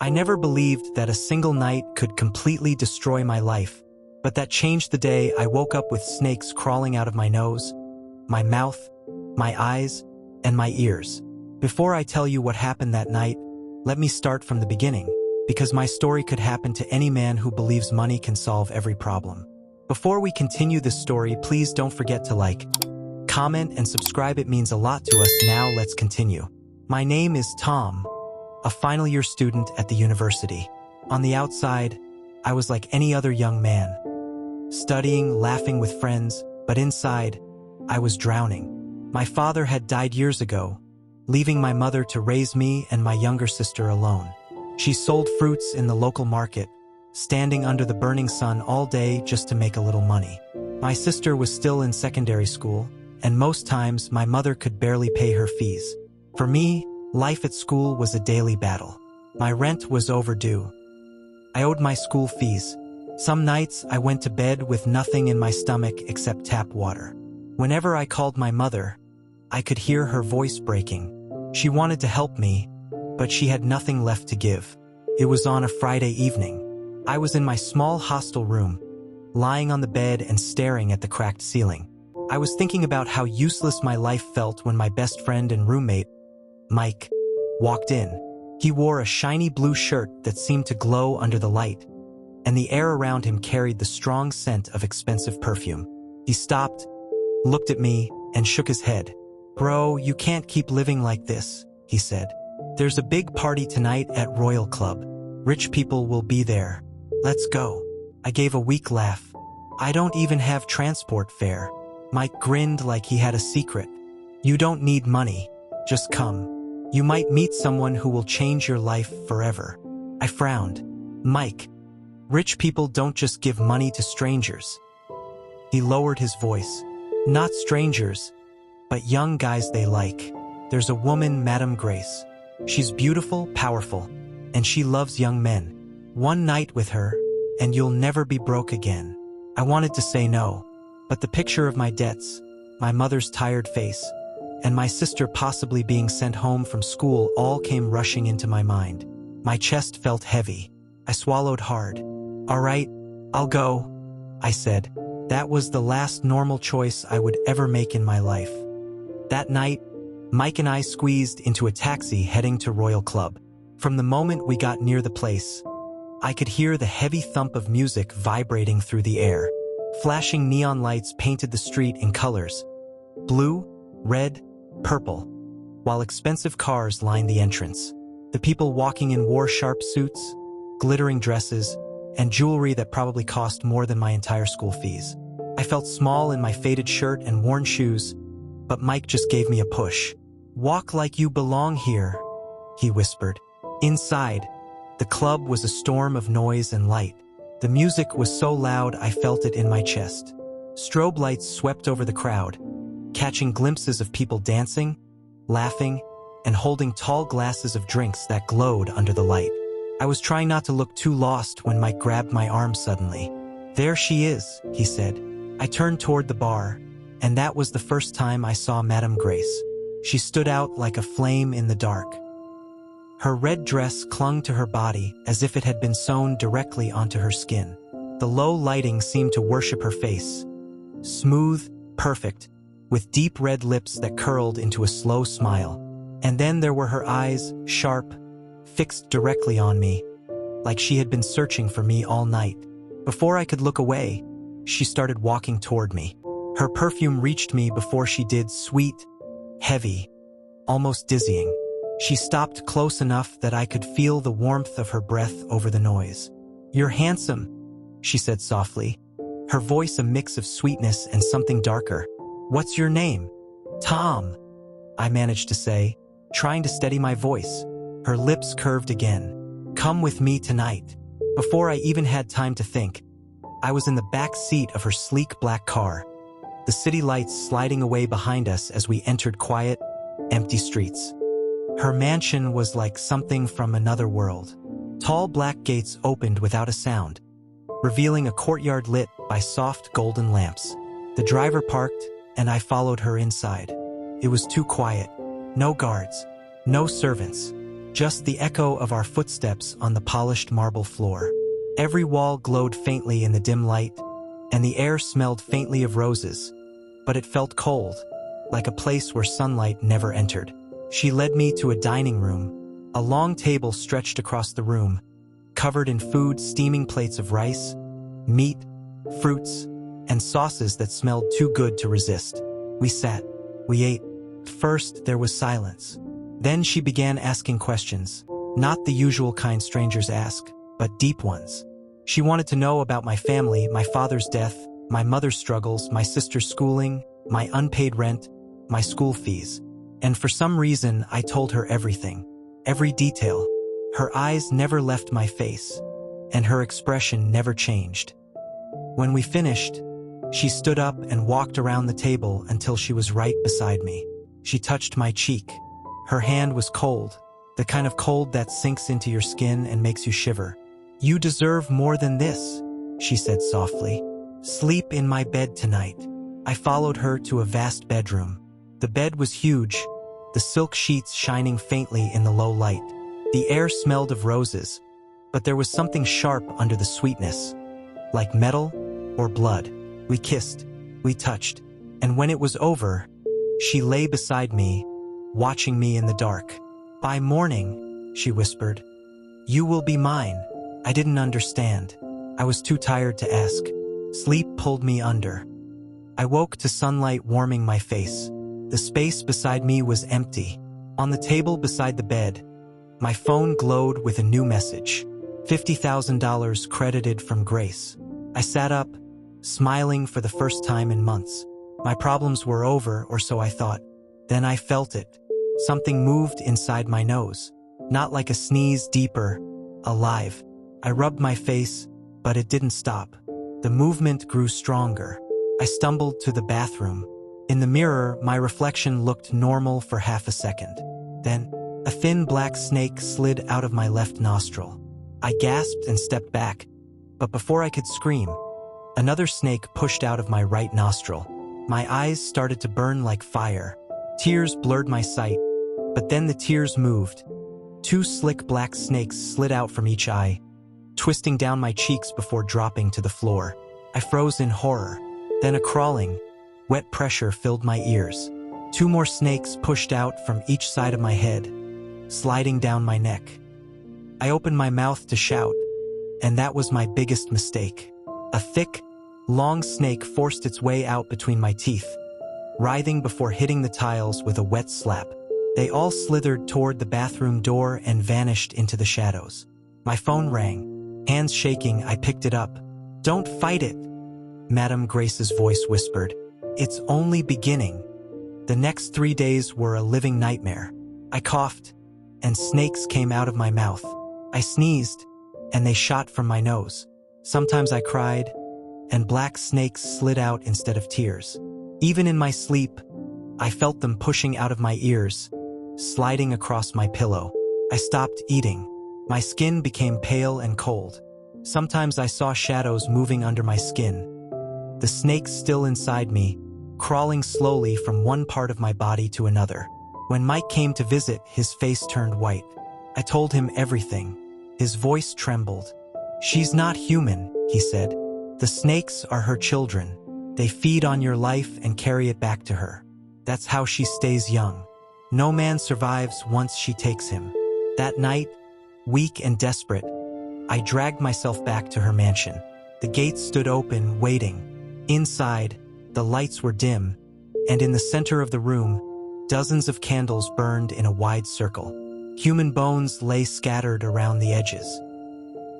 I never believed that a single night could completely destroy my life, but that changed the day I woke up with snakes crawling out of my nose, my mouth, my eyes, and my ears. Before I tell you what happened that night, let me start from the beginning, because my story could happen to any man who believes money can solve every problem. Before we continue this story, please don't forget to like, comment, and subscribe. It means a lot to us. Now let's continue. My name is Tom, a final year student at the university. On the outside, I was like any other young man, studying, laughing with friends, but inside, I was drowning. My father had died years ago, leaving my mother to raise me and my younger sister alone. She sold fruits in the local market, standing under the burning sun all day just to make a little money. My sister was still in secondary school, and most times my mother could barely pay her fees. For me, life at school was a daily battle. My rent was overdue. I owed my school fees. Some nights I went to bed with nothing in my stomach except tap water. Whenever I called my mother, I could hear her voice breaking. She wanted to help me, but she had nothing left to give. It was on a Friday evening. I was in my small hostel room, lying on the bed and staring at the cracked ceiling. I was thinking about how useless my life felt when my best friend and roommate, Mike, walked in. He wore a shiny blue shirt that seemed to glow under the light, and the air around him carried the strong scent of expensive perfume. He stopped, looked at me, and shook his head. "Bro, you can't keep living like this," he said. "There's a big party tonight at Royal Club. Rich people will be there. Let's go." I gave a weak laugh. "I don't even have transport fare." Mike grinned like he had a secret. "You don't need money. Just come. You might meet someone who will change your life forever." I frowned. "Mike, rich people don't just give money to strangers." He lowered his voice. "Not strangers, but young guys they like. There's a woman, Madame Grace. She's beautiful, powerful, and she loves young men. One night with her, and you'll never be broke again." I wanted to say no, but the picture of my debts, my mother's tired face, and my sister possibly being sent home from school all came rushing into my mind. My chest felt heavy. I swallowed hard. "All right, I'll go," I said. That was the last normal choice I would ever make in my life. That night, Mike and I squeezed into a taxi heading to Royal Club. From the moment we got near the place, I could hear the heavy thump of music vibrating through the air. Flashing neon lights painted the street in colors: blue, red, purple, while expensive cars lined the entrance. The people walking in wore sharp suits, glittering dresses, and jewelry that probably cost more than my entire school fees. I felt small in my faded shirt and worn shoes, but Mike just gave me a push. "Walk like you belong here," he whispered. Inside, the club was a storm of noise and light. The music was so loud I felt it in my chest. Strobe lights swept over the crowd, catching glimpses of people dancing, laughing, and holding tall glasses of drinks that glowed under the light. I was trying not to look too lost when Mike grabbed my arm suddenly. "There she is," he said. I turned toward the bar, and that was the first time I saw Madame Grace. She stood out like a flame in the dark. Her red dress clung to her body as if it had been sewn directly onto her skin. The low lighting seemed to worship her face. Smooth, perfect, with deep red lips that curled into a slow smile. And then there were her eyes, sharp, fixed directly on me, like she had been searching for me all night. Before I could look away, she started walking toward me. Her perfume reached me before she did, sweet, heavy, almost dizzying. She stopped close enough that I could feel the warmth of her breath over the noise. "You're handsome," she said softly, her voice a mix of sweetness and something darker. "What's your name?" "Tom," I managed to say, trying to steady my voice. Her lips curved again. "Come with me tonight." Before I even had time to think, I was in the back seat of her sleek black car, the city lights sliding away behind us as we entered quiet, empty streets. Her mansion was like something from another world. Tall black gates opened without a sound, revealing a courtyard lit by soft golden lamps. The driver parked, and I followed her inside. It was too quiet. No guards, no servants, just the echo of our footsteps on the polished marble floor. Every wall glowed faintly in the dim light, and the air smelled faintly of roses, but it felt cold, like a place where sunlight never entered. She led me to a dining room. A long table stretched across the room, covered in food, steaming plates of rice, meat, fruits, and sauces that smelled too good to resist. We sat. We ate. First, there was silence. Then she began asking questions, not the usual kind strangers ask, but deep ones. She wanted to know about my family, my father's death, my mother's struggles, my sister's schooling, my unpaid rent, my school fees. And for some reason, I told her everything, every detail. Her eyes never left my face, and her expression never changed. When we finished, she stood up and walked around the table until she was right beside me. She touched my cheek. Her hand was cold, the kind of cold that sinks into your skin and makes you shiver. "You deserve more than this," she said softly. "Sleep in my bed tonight." I followed her to a vast bedroom. The bed was huge, the silk sheets shining faintly in the low light. The air smelled of roses, but there was something sharp under the sweetness, like metal or blood. We kissed, we touched, and when it was over, she lay beside me, watching me in the dark. "By morning," she whispered, "you will be mine." I didn't understand. I was too tired to ask. Sleep pulled me under. I woke to sunlight warming my face. The space beside me was empty. On the table beside the bed, my phone glowed with a new message. $50,000 credited from Grace. I sat up, smiling for the first time in months. My problems were over, or so I thought. Then I felt it. Something moved inside my nose. Not like a sneeze, deeper, alive. I rubbed my face, but it didn't stop. The movement grew stronger. I stumbled to the bathroom. In the mirror, my reflection looked normal for half a second. Then, a thin black snake slid out of my left nostril. I gasped and stepped back, but before I could scream, another snake pushed out of my right nostril. My eyes started to burn like fire. Tears blurred my sight, but then the tears moved. Two slick black snakes slid out from each eye, twisting down my cheeks before dropping to the floor. I froze in horror. Then a crawling, wet pressure filled my ears. Two more snakes pushed out from each side of my head, sliding down my neck. I opened my mouth to shout, and that was my biggest mistake. A thick, long snake forced its way out between my teeth, writhing before hitting the tiles with a wet slap. They all slithered toward the bathroom door and vanished into the shadows. My phone rang. Hands shaking, I picked it up. "Don't fight it," Madame Grace's voice whispered. "It's only beginning." The next 3 days were a living nightmare. I coughed, and snakes came out of my mouth. I sneezed, and they shot from my nose. Sometimes I cried, and black snakes slid out instead of tears. Even in my sleep, I felt them pushing out of my ears, sliding across my pillow. I stopped eating. My skin became pale and cold. Sometimes I saw shadows moving under my skin. The snakes still inside me, crawling slowly from one part of my body to another. When Mike came to visit, his face turned white. I told him everything. His voice trembled. "She's not human," he said. "The snakes are her children. They feed on your life and carry it back to her. That's how she stays young. No man survives once she takes him." That night, weak and desperate, I dragged myself back to her mansion. The gates stood open, waiting. Inside, the lights were dim, and in the center of the room, dozens of candles burned in a wide circle. Human bones lay scattered around the edges.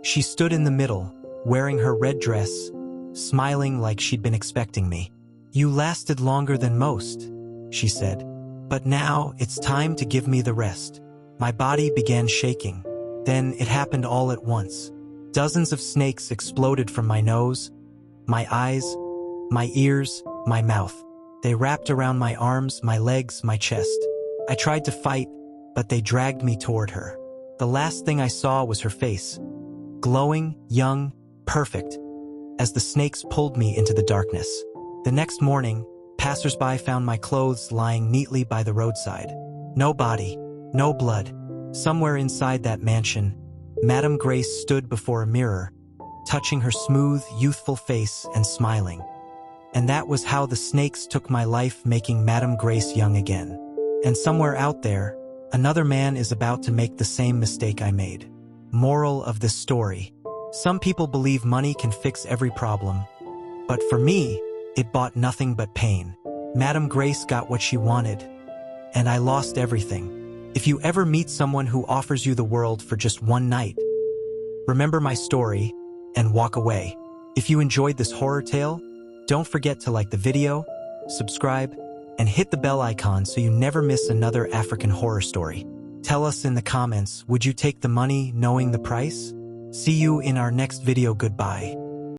She stood in the middle, wearing her red dress, smiling like she'd been expecting me. "You lasted longer than most," she said. "But now it's time to give me the rest." My body began shaking. Then it happened all at once. Dozens of snakes exploded from my nose, my eyes, my ears, my mouth. They wrapped around my arms, my legs, my chest. I tried to fight, but they dragged me toward her. The last thing I saw was her face, glowing, young, perfect, as the snakes pulled me into the darkness. The next morning, passersby found my clothes lying neatly by the roadside. No body, no blood, Somewhere inside that mansion, Madame Grace stood before a mirror, touching her smooth, youthful face and smiling. And that was how the snakes took my life, making Madame Grace young again. And somewhere out there, another man is about to make the same mistake I made. Moral of this story: some people believe money can fix every problem, but for me, it bought nothing but pain. Madame Grace got what she wanted, and I lost everything. If you ever meet someone who offers you the world for just one night, remember my story and walk away. If you enjoyed this horror tale, don't forget to like the video, subscribe, and hit the bell icon so you never miss another African horror story. Tell us in the comments, would you take the money knowing the price? See you in our next video. Goodbye.